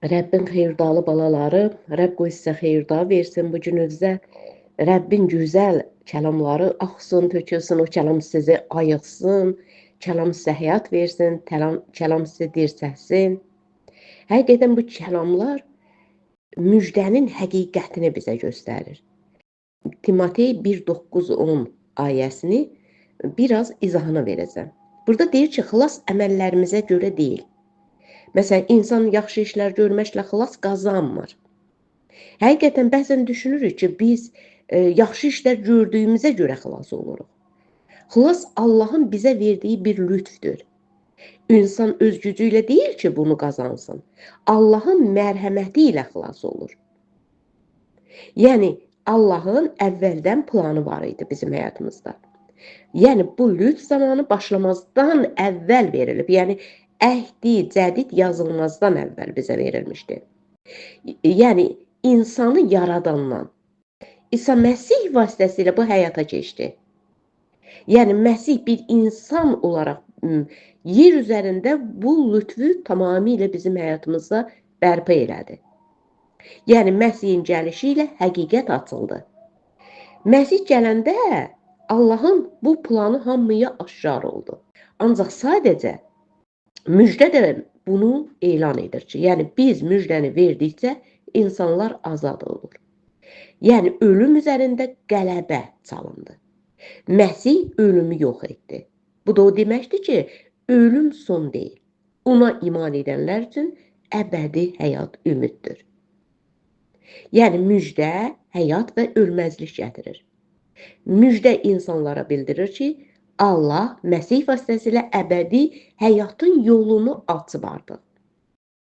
Rəbbin xeyirdalı balaları, Rəbb qoy sizə xeyirda versin bu gününüzdə. Rəbbin gözəl kəlamları axsın, tökülsün, o kəlam sizi ayıqsın, kəlam sizə həyat versin, kəlam sizi dirsəsin. Həqiqətən bu kəlamlar müjdənin həqiqətini bizə göstərir. Timotey 1:9-10 ayəsini biraz izahını verəcəm. Burada deyir ki, xilas əməllərimizə görə deyil. Məsələn, insan yaxşı işlər görməklə xilas qazanmır. Həqiqətən bəzən düşünürük ki, biz yaxşı işlər gördüyümüzə görə xilas oluruq. Xilas Allahın bizə verdiyi bir lütfdür. İnsan öz gücü ilə deyil ki, bunu qazansın. Allahın mərhəməti ilə xilas olur. Yəni, Allahın əvvəldən planı var idi bizim həyatımızda. Yəni, bu lütf zamanı başlamazdan əvvəl verilib. Yəni, əhdi, cədid yazılmazdan əvvəl bizə verilmişdi. Yəni, insanı yaradandan İsa Məsih vasitəsilə bu həyata keçdi. Yəni, Məsih bir insan olaraq yer üzərində bu lütfü tamamilə bizim həyatımızda bərpa elədi. Yəni, Məsihin gəlişi ilə həqiqət açıldı. Məsih gələndə Allahın bu planı hamıya aşkar oldu. Ancaq sadəcə müjdə də bunu elan edir ki, yəni biz müjdəni verdikcə insanlar azad olur. Yəni ölüm üzərində qələbə çalındı. Məsih ölümü yox etdi. Bu da o deməkdir ki, ölüm son deyil. Ona iman edənlər üçün əbədi həyat ümiddir. Yəni müjdə həyat və ölməzlik gətirir. Müjdə insanlara bildirir ki, Allah Məsih vasitəsilə əbədi həyatın yolunu açıb artıq.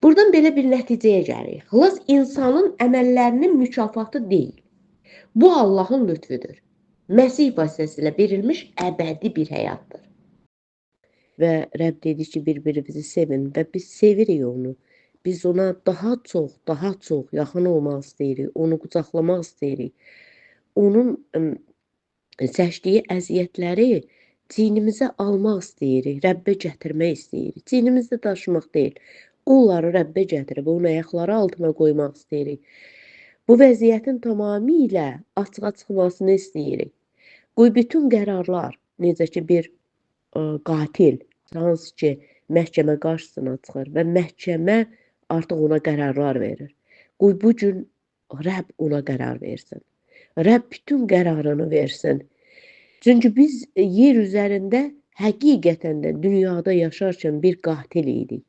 Buradan belə bir nəticəyə gəlirik. Xilas insanın əməllərinin mükafatı deyil. Bu Allahın lütfüdür. Məsih vasitəsilə verilmiş əbədi bir həyatdır. Və Rəbb dedi ki, bir-birimizi sevin və biz sevirik onu. Biz ona daha çox yaxın olmaq istəyirik, onu qucaqlamaq istəyirik. Onun çəkdiyi əziyyətləri çiynimizə almaq istəyirik, Rəbbə gətirmək istəyirik. Çiynimizdə daşımaq deyil. Onları Rəbbə gətirib, onun ayaqları altına qoymaq istəyirik. Bu vəziyyətin tamamilə açığa çıxmasını istəyirik. Qoy bütün qərarlar, necə ki bir qatil, hansı ki məhkəmə qarşısına çıxır və məhkəmə artıq ona qərarlar verir. Qoy bu gün Rəbb ona qərar versin. Rəbb bütün qərarını versin. Çünki biz yer üzərində həqiqətən də dünyada yaşarkən bir qatil idik.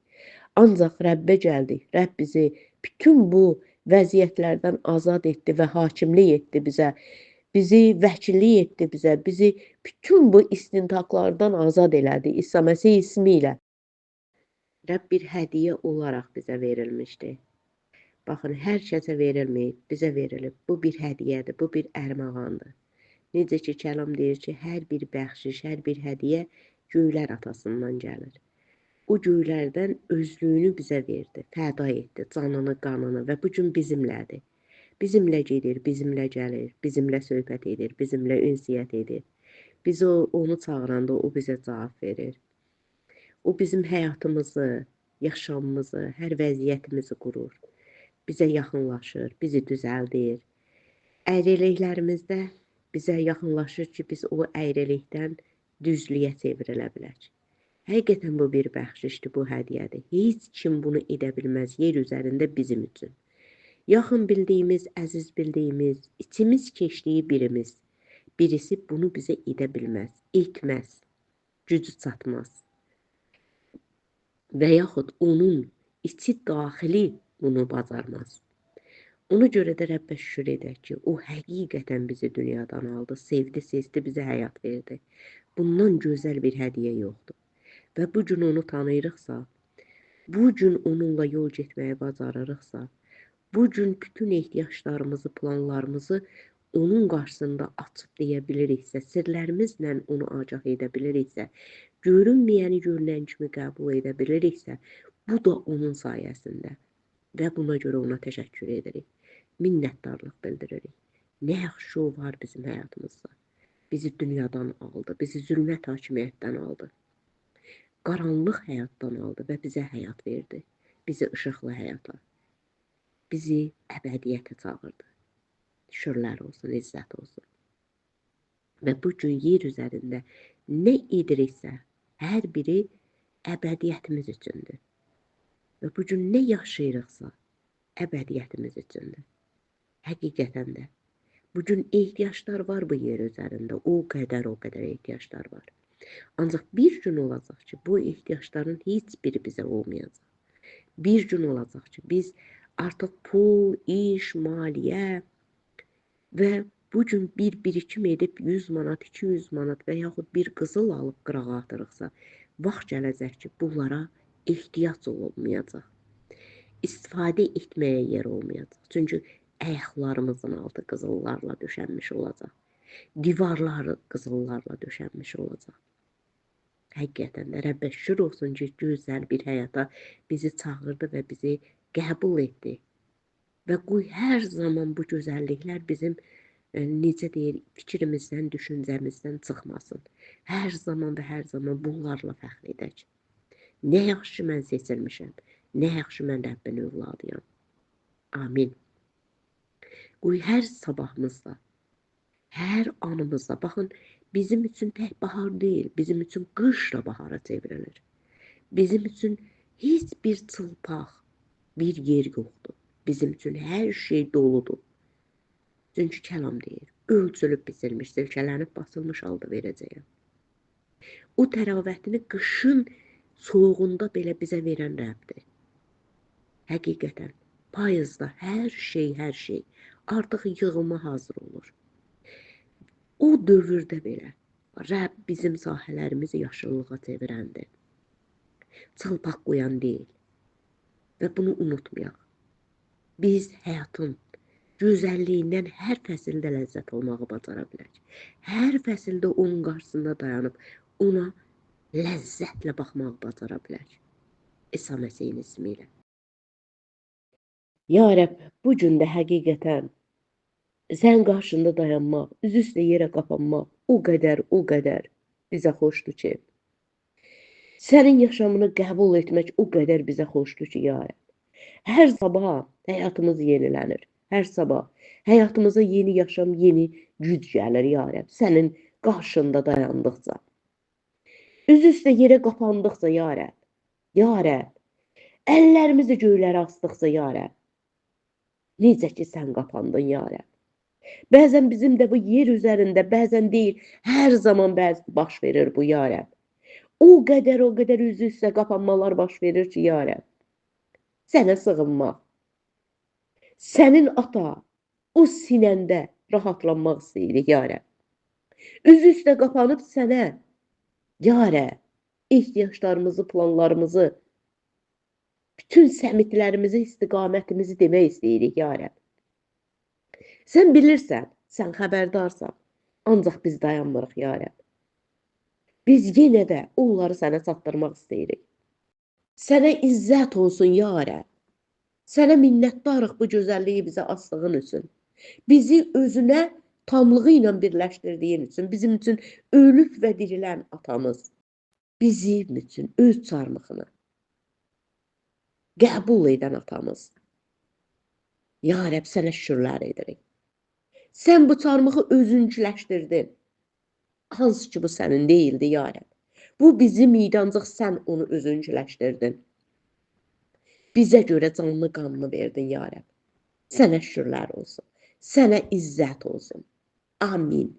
Ancaq Rəbbə gəldik. Rəbb bizi bütün bu vəziyyətlərdən azad etdi və hakimlik etdi bizə. Bizi vəkillik etdi bizə. Bizi bütün bu istintaqlardan azad elədi İsa Məsih ismi ilə. Rəbb bir hədiyyə olaraq bizə verilmişdi. Baxın, hər kəsə verilməyib, bizə verilib. Bu bir hədiyyədir, bu bir ərmağandır. Necə ki, kəlam deyir ki, hər bir bəxşiş, hər bir hədiyyə göylər atasından gəlir. O göylərdən özlüyünü bizə verdi, fəda etdi, canını, qanını və bu gün bizimlədir. Bizimlə gedir, bizimlə gəlir, bizimlə söhbət edir, bizimlə ünsiyyət edir. Biz onu çağıranda o bizə cavab verir. O bizim həyatımızı, yaşamımızı, hər vəziyyətimizi qurur. Bizə yaxınlaşır, bizi düzəldir. Əyriliklərimizdə bizə yaxınlaşır ki, biz o əyrilikdən düzlüyə çevrilə bilək. Həqiqətən bu bir bəxşişdir, bu hədiyyədir. Heç kim bunu edə bilməz yer üzərində bizim üçün. Yaxın bildiyimiz, əziz bildiyimiz, içimiz keçdiyi birisi bunu bizə edə bilməz, etməz, gücü çatmaz. Və yaxud onun içi daxili bunu bacarmaz. Ona görə də Rəbbə şükür edək ki, o həqiqətən bizi dünyadan aldı, sevdi, seçdi, bizə həyat verdi. Bundan gözəl bir hədiyyə yoxdur. Və bu gün onu tanıyırıqsa, bu gün onunla yol getməyə bacarırıqsa, bu gün bütün ehtiyaclarımızı, planlarımızı onun qarşısında açıb deyə biliriksə, sirlərimizlə onu agah edə biliriksə, görünməyəni görünən kimi qəbul edə biliriksə, bu da onun sayəsində və buna görə ona təşəkkür edirik. Minnətdarlıq bildiririk. Nə yaxşı o var bizim həyatımızda. Bizi dünyadan aldı, bizi zülmət hakimiyyətdən aldı. Qaranlıq həyatdan aldı və bizə həyat verdi. Bizi işıqlı həyata. bizi əbədiyyətə çağırdı. Şükürlər olsun, izzət olsun. Və bu gün yer üzərində nə ediriksə, hər biri əbədiyyətimiz üçündür. Və bu gün nə yaşayırıqsa, əbədiyyətimiz üçündür. Həqiqətən də. Bu gün ehtiyaclar var bu yer üzərində. O qədər ehtiyaclar var. Ancaq bir gün olacaq ki, bu ehtiyacların heç biri bizə olmayacaq. Bir gün olacaq ki, biz artıq pul, iş, maliyyə və bu gün bir birikim edib 100 manat, 200 manat və yaxud bir qızıl alıb qırağa atırıqsa, vaxt gələcək ki, bunlara ehtiyac olmayacaq. İstifadə etməyə yer olmayacaq. Çünki ayaqlarımızın altı qızıllarla döşənmiş olacaq. Divarları qızıllarla döşənmiş olacaq. Həqiqətən də Rəbbə şükür olsun ki, gözəl bir həyata bizi çağırdı və bizi qəbul etdi. Və qoy hər zaman bu gözəlliklər bizim necə deyir, fikrimizdən, düşüncəmizdən çıxmasın. Hər zaman və hər zaman bunlarla fəxr edək. Nə yaxşı mən seçilmişəm, nə yaxşı mən Rəbbin övladıyam. Amin. Qoy hər sabahımızda, hər anımızda, baxın, bizim üçün tək bahar deyil, bizim üçün qış da bahara çevrilir. Bizim üçün heç bir çılpaq, bir yer yoxdur. Bizim üçün hər şey doludur. Çünki kəlam deyir, ölçülüb biçilmiş, silkələnib basılmış halda verəcəyəm. O təravətini qışın soyuğunda belə bizə verən Rəbdir. Həqiqətən, payızda hər şey artıq yığılma hazır olur. O dövrdə belə Rəbb bizim sahələrimizi yaşıllığa çevirəndir. Çılpaq qoyan deyil. Və bunu unutmayaq. Biz həyatın gözəlliyindən hər fəsildə ləzzət almağı bacara bilək. Hər fəsildə onun qarşısında dayanıb ona ləzzətlə baxmağı bacara bilək. İsa Məsihin ismi ilə. Ya Rəbb, bu gün də həqiqətən sən qarşında dayanmaq, üzüstə yerə qapanmaq o qədər bizə xoşdur ki, sənin yaşamını qəbul etmək o qədər bizə xoşdur ki, ya Rəbb. Hər sabah həyatımız yenilənir. Hər sabah həyatımıza yeni yaşam, yeni güc gəlir, ya Rəbb. Sənin qarşında dayandıqca. Üzüstə yerə qapandıqca, ya Rəbb. Ya Rəbb. Əllərimizi göylərə asdıqca, ya Rəbb. Necə ki, sən qapandın, ya Rəbb. Bəzən bizim də bu yer üzərində, bəzən deyil, hər zaman baş verir bu, ya Rəbb. O qədər üzü üstə qapanmalar baş verir ki, ya Rəbb. Sənə sığınmaq. Sənin ata, o sinəndə rahatlanmaq istəyirik, ya Rəbb. Üzü üstə qapanıb sənə, ya Rəbb, ehtiyaclarımızı, planlarımızı, bütün səmitlərimizi, istiqamətimizi demək istəyirik, ya Rəbb. Sən bilirsən, sən xəbərdarsan, ancaq biz dayanmırıq, ya Rəbb. Biz yenə də onları sənə çatdırmaq istəyirik. Sənə izzət olsun, ya Rəbb. Sənə minnətdarıq bu gözəlliyi bizə asdığın üçün. Bizi özünə tamlığı ilə birləşdirdiyin üçün, bizim üçün ölüb və dirilən atamız, bizim üçün öz çarmıxını qəbul edən atamız. Ya Rəbb, sənə şükürlər edirik. Sən bu çarmıxı özüncüləşdirdin. Hansı ki, bu sənin deyildi, ya Rəbb. Bu bizim idi, ancaq sən onu özüncüləşdirdin. Bizə görə canlı qanını verdin, ya Rəbb. Sənə şükürlər olsun. Sənə izzət olsun. Amin.